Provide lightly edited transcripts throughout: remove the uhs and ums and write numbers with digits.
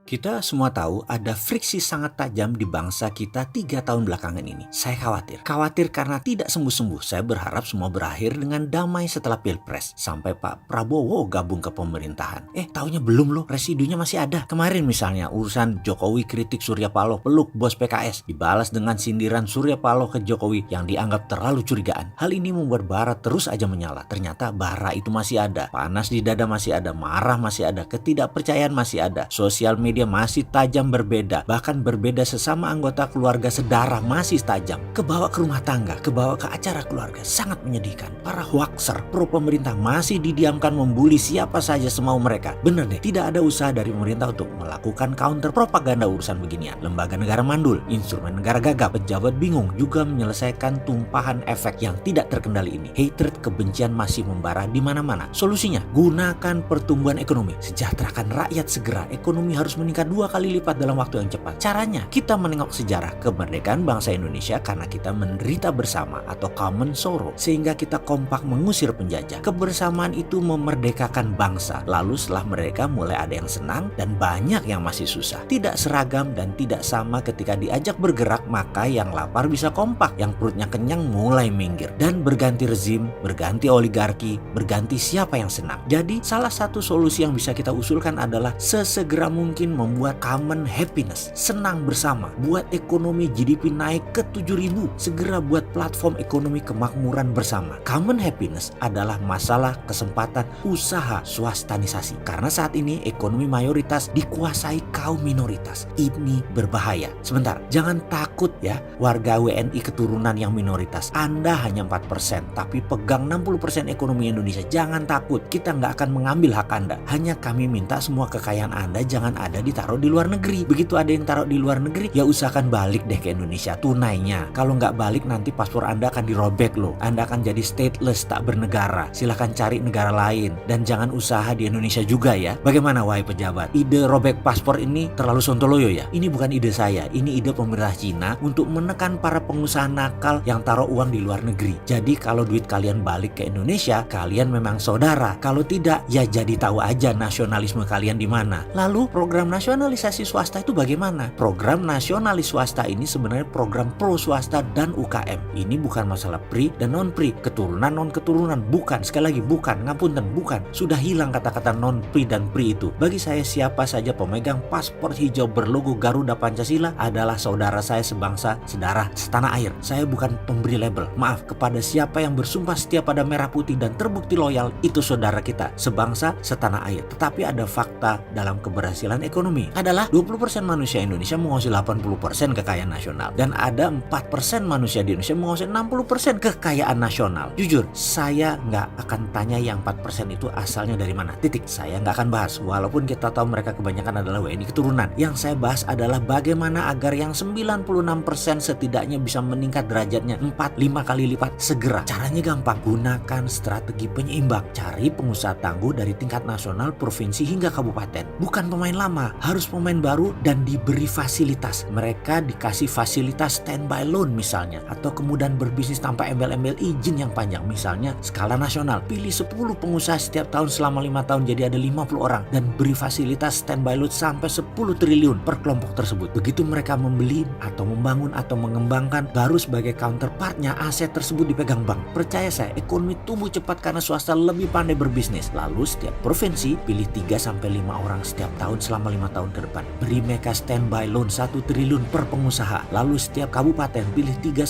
Kita semua tahu ada friksi sangat tajam di bangsa kita 3 tahun belakangan ini. Saya khawatir karena tidak sembuh-sembuh. Saya berharap semua berakhir dengan damai setelah Pilpres. Sampai Pak Prabowo gabung ke pemerintahan. Taunya belum loh, residunya masih ada. Kemarin misalnya urusan Jokowi kritik Surya Paloh peluk bos PKS. Dibalas dengan sindiran Surya Paloh ke Jokowi yang dianggap terlalu curigaan. Hal ini membuat bara terus aja menyala. Ternyata bara itu masih ada. Panas di dada masih ada, marah masih ada, ketidakpercayaan masih ada. Sosial media masih tajam berbeda, bahkan berbeda sesama anggota keluarga sedarah masih tajam. Kebawa ke rumah tangga, kebawa ke acara keluarga, sangat menyedihkan. Para hoaxer pro pemerintah masih didiamkan membuli siapa saja semau mereka. Bener deh, tidak ada usaha dari pemerintah untuk melakukan counter propaganda urusan beginian. Lembaga negara mandul, instrumen negara gagap, pejabat bingung juga menyelesaikan tumpahan efek yang tidak terkendali ini. Hatred, kebencian masih membara di mana-mana. Solusinya, gunakan pertumbuhan ekonomi, sejahterakan rakyat segera. Ekonomi harus meningkat 2 kali lipat dalam waktu yang cepat. Caranya, kita menengok sejarah kemerdekaan bangsa Indonesia karena kita menderita bersama atau common sorrow, sehingga kita kompak mengusir penjajah. Kebersamaan itu memerdekakan bangsa. Lalu setelah mereka mulai ada yang senang dan banyak yang masih susah. Tidak seragam dan tidak sama ketika diajak bergerak, maka yang lapar bisa kompak, yang perutnya kenyang mulai minggir. Dan berganti rezim, berganti oligarki, berganti siapa yang senang. Jadi salah satu solusi yang bisa kita usulkan adalah sesegera mungkin membuat common happiness, senang bersama, buat ekonomi GDP naik ke 7.000, segera buat platform ekonomi kemakmuran bersama. Common happiness adalah masalah kesempatan usaha swastanisasi, karena saat ini ekonomi mayoritas dikuasai kaum minoritas. Ini berbahaya. Sebentar, jangan takut ya warga WNI keturunan yang minoritas. Anda hanya 4%, tapi pegang 60% ekonomi Indonesia. Jangan takut, kita nggak akan mengambil hak Anda. Hanya kami minta semua kekayaan Anda jangan ada ditaruh di luar negeri. Begitu ada yang taruh di luar negeri, ya usahakan balik deh ke Indonesia tunainya. Kalau nggak balik nanti paspor Anda akan dirobek loh. Anda akan jadi stateless, tak bernegara. Silahkan cari negara lain dan jangan usaha di Indonesia juga ya. Bagaimana wahai pejabat? Ide robek paspor ini terlalu sontoloyo ya? Ini bukan ide saya, ini ide pemerintah Cina untuk menekan para pengusaha nakal yang taruh uang di luar negeri. Jadi kalau duit kalian balik ke Indonesia, kalian memang saudara. Kalau tidak, ya jadi tahu aja nasionalisme kalian di mana. Lalu program nasionalisasi swasta itu bagaimana? Program nasionalis swasta ini sebenarnya program pro swasta dan UKM. Ini bukan masalah pri dan non pri, keturunan non keturunan, bukan. Sekali lagi bukan, ngapunten, bukan. Sudah hilang kata-kata non pri dan pri itu. Bagi saya siapa saja pemegang paspor hijau berlogo Garuda Pancasila adalah saudara saya sebangsa, sedarah, setanah air. Saya bukan pemberi label. Maaf, kepada siapa yang bersumpah setia pada merah putih dan terbukti loyal, itu saudara kita, sebangsa, setanah air. Tetapi ada fakta dalam keberhasilan ekonomi adalah 20% manusia Indonesia menguasai 80% kekayaan nasional dan ada 4% manusia di Indonesia menguasai 60% kekayaan nasional. Jujur, saya nggak akan tanya yang 4% itu asalnya dari mana. Titik. Saya nggak akan bahas walaupun kita tahu mereka kebanyakan adalah WNI keturunan. Yang saya bahas adalah bagaimana agar yang 96% setidaknya bisa meningkat derajatnya 4-5 kali lipat segera. Caranya gampang, gunakan strategi penyeimbang. Cari pengusaha tangguh dari tingkat nasional, provinsi hingga kabupaten. Bukan pemain lama, harus pemain baru dan diberi fasilitas. Mereka dikasih fasilitas standby loan misalnya, atau kemudahan berbisnis tanpa embel-embel izin yang panjang. Misalnya skala nasional, pilih 10 pengusaha setiap tahun selama 5 tahun jadi ada 50 orang dan beri fasilitas standby loan sampai 10 triliun per kelompok tersebut. Begitu mereka membeli atau membangun atau mengembangkan, baru sebagai counterpartnya aset tersebut dipegang bank. Percaya saya, ekonomi tumbuh cepat karena swasta lebih pandai berbisnis. Lalu setiap provinsi pilih 3-5 orang setiap tahun selama 5 tahun ke depan. Beri mereka standby loan 1 triliun per pengusaha. Lalu setiap kabupaten pilih 3-5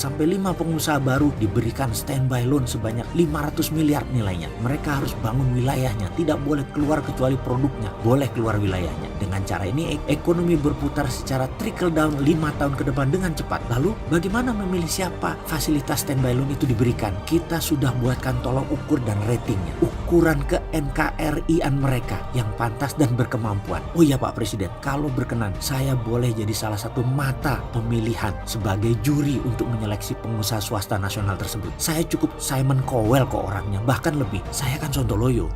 pengusaha baru diberikan standby loan sebanyak 500 miliar nilainya. Mereka harus bangun wilayahnya, tidak boleh keluar kecuali produknya boleh keluar wilayahnya. Dengan cara ini ekonomi berputar secara trickle down 5 tahun ke depan dengan cepat. Lalu bagaimana memilih siapa fasilitas standby loan itu diberikan? Kita sudah buatkan tolok ukur dan ratingnya, ukuran ke NKRI-an mereka yang pantas dan berkemampuan. Oh iya Pak Presiden, kalau berkenan saya boleh jadi salah satu mata pemilihan sebagai juri untuk menyeleksi pengusaha swasta nasional tersebut. Saya cukup Simon Cowell kok orangnya, bahkan lebih. Saya kan sontoloyo.